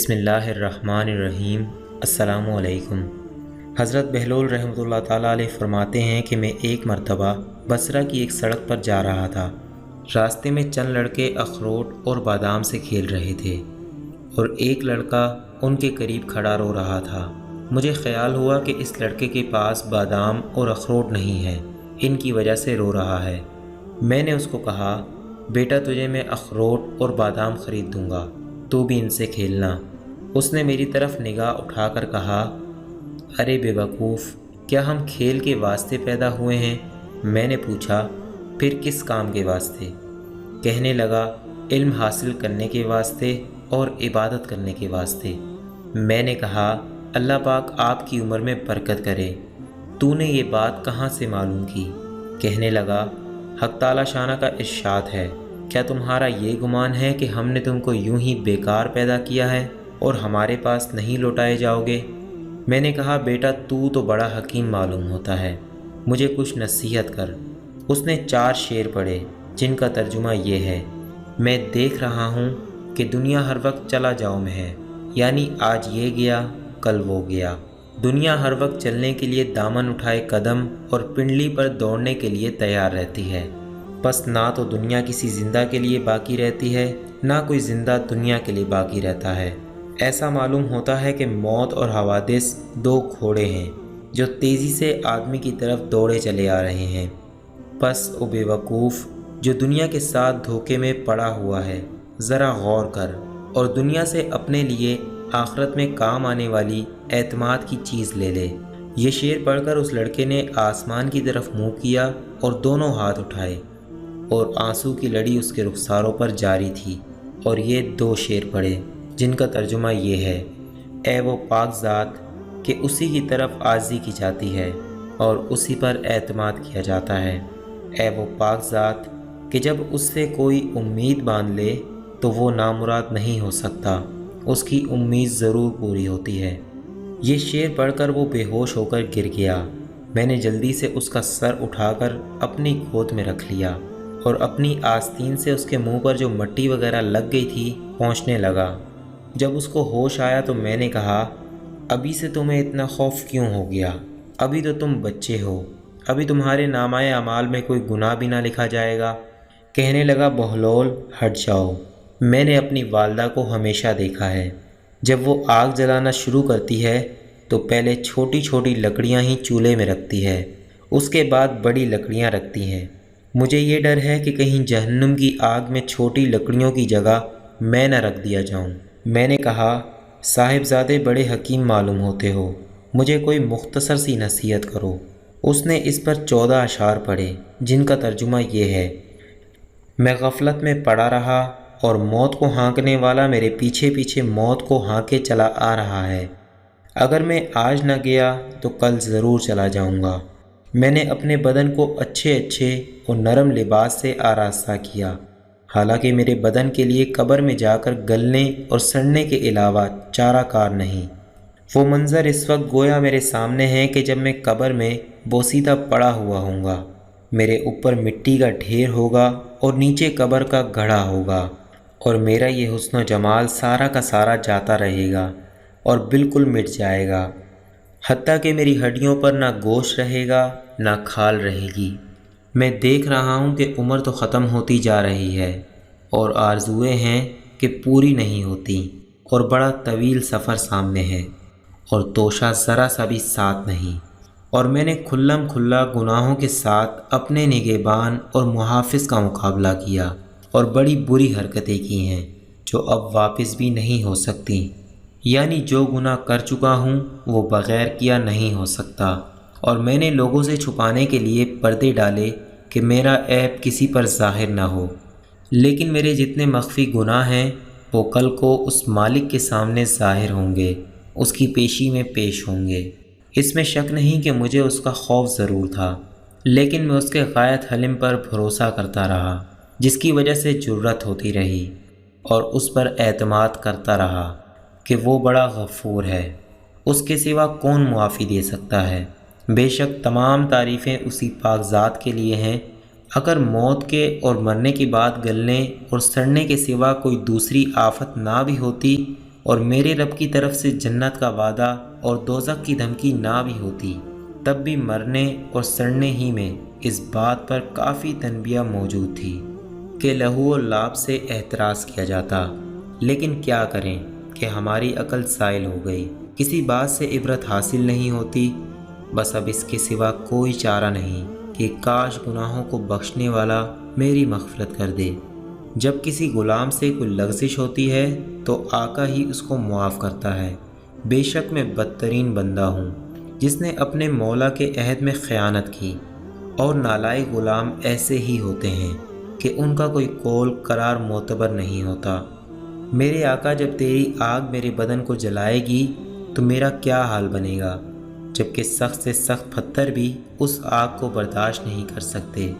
بسم اللہ الرحمن الرحیم۔ السلام علیکم۔ حضرت بہلول رحمۃ اللہ تعالیٰ علیہ فرماتے ہیں کہ میں ایک مرتبہ بصرہ کی ایک سڑک پر جا رہا تھا۔ راستے میں چند لڑکے اخروٹ اور بادام سے کھیل رہے تھے اور ایک لڑکا ان کے قریب کھڑا رو رہا تھا۔ مجھے خیال ہوا کہ اس لڑکے کے پاس بادام اور اخروٹ نہیں ہے، ان کی وجہ سے رو رہا ہے۔ میں نے اس کو کہا، بیٹا تجھے میں اخروٹ اور بادام خرید دوں گا، تو بھی ان سے کھیلنا۔ اس نے میری طرف نگاہ اٹھا کر کہا، ارے بے وقوف، کیا ہم کھیل کے واسطے پیدا ہوئے ہیں؟ میں نے پوچھا، پھر کس کام کے واسطے؟ کہنے لگا، علم حاصل کرنے کے واسطے اور عبادت کرنے کے واسطے۔ میں نے کہا، اللہ پاک آپ کی عمر میں برکت کرے، تو نے یہ بات کہاں سے معلوم کی؟ کہنے لگا، حق تعالی شانہ کا ارشاد ہے، کیا تمہارا یہ گمان ہے کہ ہم نے تم کو یوں ہی بیکار پیدا کیا ہے اور ہمارے پاس نہیں لوٹائے جاؤ گے؟ میں نے کہا، بیٹا تو بڑا حکیم معلوم ہوتا ہے، مجھے کچھ نصیحت کر۔ اس نے 4 شعر پڑھے جن کا ترجمہ یہ ہے، میں دیکھ رہا ہوں کہ دنیا ہر وقت چلا جاؤ میں ہے، یعنی آج یہ گیا کل وہ گیا۔ دنیا ہر وقت چلنے کے لیے دامن اٹھائے قدم اور پنڈلی پر دوڑنے کے لیے تیار رہتی ہے، بس نہ تو دنیا کسی زندہ کے لیے باقی رہتی ہے، نہ کوئی زندہ دنیا کے لیے باقی رہتا ہے۔ ایسا معلوم ہوتا ہے کہ موت اور حوادث 2 گھوڑے ہیں جو تیزی سے آدمی کی طرف دوڑے چلے آ رہے ہیں۔ بس او بے وقوف جو دنیا کے ساتھ دھوکے میں پڑا ہوا ہے، ذرا غور کر اور دنیا سے اپنے لیے آخرت میں کام آنے والی اعتماد کی چیز لے لے۔ یہ شعر پڑھ کر اس لڑکے نے آسمان کی طرف منہ کیا اور دونوں ہاتھ اٹھائے، اور آنسو کی لڑی اس کے رخساروں پر جاری تھی، اور یہ 2 شعر پڑھے جن کا ترجمہ یہ ہے، اے وہ پاک ذات کہ اسی کی طرف عاجزی کی جاتی ہے اور اسی پر اعتماد کیا جاتا ہے، اے وہ پاک ذات کہ جب اس سے کوئی امید باندھ لے تو وہ نامراد نہیں ہو سکتا، اس کی امید ضرور پوری ہوتی ہے۔ یہ شعر پڑھ کر وہ بے ہوش ہو کر گر گیا۔ میں نے جلدی سے اس کا سر اٹھا کر اپنی گود میں رکھ لیا اور اپنی آستین سے اس کے منہ پر جو مٹی وغیرہ لگ گئی تھی پونچھنے لگا۔ جب اس کو ہوش آیا تو میں نے کہا، ابھی سے تمہیں اتنا خوف کیوں ہو گیا؟ ابھی تو تم بچے ہو، ابھی تمہارے نامہ اعمال میں کوئی گناہ بھی نہ لکھا جائے گا۔ کہنے لگا، بہلول ہٹ جاؤ، میں نے اپنی والدہ کو ہمیشہ دیکھا ہے، جب وہ آگ جلانا شروع کرتی ہے تو پہلے چھوٹی چھوٹی لکڑیاں ہی چولہے میں رکھتی ہے، اس کے بعد بڑی لکڑیاں رکھتی ہیں۔ مجھے یہ ڈر ہے کہ کہیں جہنم کی آگ میں چھوٹی لکڑیوں کی جگہ میں نہ رکھ دیا جاؤں۔ میں نے کہا، صاحبزادے بڑے حکیم معلوم ہوتے ہو، مجھے کوئی مختصر سی نصیحت کرو۔ اس نے اس پر 14 اشعار پڑھے جن کا ترجمہ یہ ہے، میں غفلت میں پڑا رہا اور موت کو ہانکنے والا میرے پیچھے پیچھے موت کو ہانکے چلا آ رہا ہے۔ اگر میں آج نہ گیا تو کل ضرور چلا جاؤں گا۔ میں نے اپنے بدن کو اچھے اور نرم لباس سے آراستہ کیا، حالانکہ میرے بدن کے لیے قبر میں جا کر گلنے اور سڑنے کے علاوہ چارہ کار نہیں۔ وہ منظر اس وقت گویا میرے سامنے ہے کہ جب میں قبر میں بوسیدہ پڑا ہوا ہوں گا، میرے اوپر مٹی کا ڈھیر ہوگا اور نیچے قبر کا گڑھا ہوگا، اور میرا یہ حسن و جمال سارا کا سارا جاتا رہے گا اور بالکل مٹ جائے گا، حتیٰ کہ میری ہڈیوں پر نہ گوشت رہے گا نہ کھال رہے گی۔ میں دیکھ رہا ہوں کہ عمر تو ختم ہوتی جا رہی ہے اور آرزوئیں ہیں کہ پوری نہیں ہوتی، اور بڑا طویل سفر سامنے ہے اور توشہ ذرا سا بھی ساتھ نہیں، اور میں نے کھلم کھلا گناہوں کے ساتھ اپنے نگہبان اور محافظ کا مقابلہ کیا اور بڑی بری حرکتیں کی ہیں جو اب واپس بھی نہیں ہو سکتی، یعنی جو گناہ کر چکا ہوں وہ بغیر کیا نہیں ہو سکتا، اور میں نے لوگوں سے چھپانے کے لیے پردے ڈالے کہ میرا عیب کسی پر ظاہر نہ ہو، لیکن میرے جتنے مخفی گناہ ہیں وہ کل کو اس مالک کے سامنے ظاہر ہوں گے، اس کی پیشی میں پیش ہوں گے۔ اس میں شک نہیں کہ مجھے اس کا خوف ضرور تھا، لیکن میں اس کے غایت حلم پر بھروسہ کرتا رہا، جس کی وجہ سے جرأت ہوتی رہی، اور اس پر اعتماد کرتا رہا کہ وہ بڑا غفور ہے، اس کے سوا کون معافی دے سکتا ہے۔ بے شک تمام تعریفیں اسی پاک ذات کے لیے ہیں۔ اگر موت کے اور مرنے کے بعد گلنے اور سڑنے کے سوا کوئی دوسری آفت نہ بھی ہوتی اور میرے رب کی طرف سے جنت کا وعدہ اور دوزخ کی دھمکی نہ بھی ہوتی، تب بھی مرنے اور سڑنے ہی میں اس بات پر کافی تنبیہ موجود تھی کہ لہو و لعاب سے احتراز کیا جاتا۔ لیکن کیا کریں کہ ہماری عقل سائل ہو گئی، کسی بات سے عبرت حاصل نہیں ہوتی۔ بس اب اس کے سوا کوئی چارہ نہیں کہ کاش گناہوں کو بخشنے والا میری مغفرت کر دے۔ جب کسی غلام سے کوئی لغزش ہوتی ہے تو آقا ہی اس کو معاف کرتا ہے۔ بے شک میں بدترین بندہ ہوں جس نے اپنے مولا کے عہد میں خیانت کی، اور نالائق غلام ایسے ہی ہوتے ہیں کہ ان کا کوئی قول قرار معتبر نہیں ہوتا۔ میرے آقا جب تیری آگ میرے بدن کو جلائے گی تو میرا کیا حال بنے گا، جبکہ سخت سے سخت پتھر بھی اس آگ کو برداشت نہیں کر سکتے۔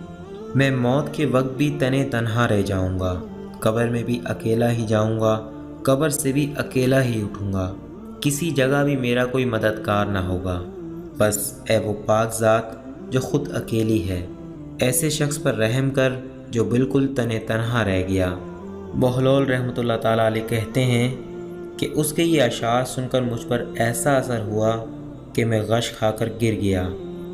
میں موت کے وقت بھی تنے تنہا رہ جاؤں گا، قبر میں بھی اکیلا ہی جاؤں گا، قبر سے بھی اکیلا ہی اٹھوں گا، کسی جگہ بھی میرا کوئی مددگار نہ ہوگا۔ بس اے وہ پاک ذات جو خود اکیلی ہے، ایسے شخص پر رحم کر جو بالکل تنے تنہا رہ گیا۔ بہلول رحمۃ اللہ تعالیٰ علیہ کہتے ہیں کہ اس کے یہ اشعار سن کر مجھ پر ایسا اثر ہوا کہ میں غش کھا کر گر گیا۔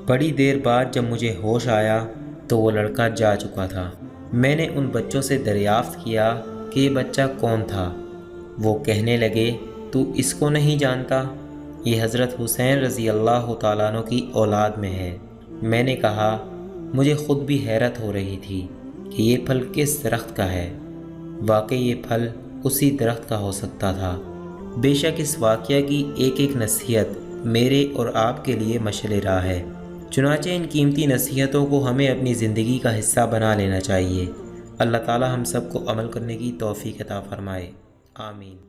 بڑی دیر بعد جب مجھے ہوش آیا تو وہ لڑکا جا چکا تھا۔ میں نے ان بچوں سے دریافت کیا کہ یہ بچہ کون تھا۔ وہ کہنے لگے، تو اس کو نہیں جانتا؟ یہ حضرت حسین رضی اللہ تعالیٰ عنہ کی اولاد میں ہے۔ میں نے کہا، مجھے خود بھی حیرت ہو رہی تھی کہ یہ پھل کس درخت کا ہے۔ واقعی یہ پھل اسی درخت کا ہو سکتا تھا۔ بے شک اس واقعہ کی ایک ایک نصیحت میرے اور آپ کے لیے مشعل راہ ہے۔ چنانچہ ان قیمتی نصیحتوں کو ہمیں اپنی زندگی کا حصہ بنا لینا چاہیے۔ اللہ تعالی ہم سب کو عمل کرنے کی توفیق عطا فرمائے، آمین۔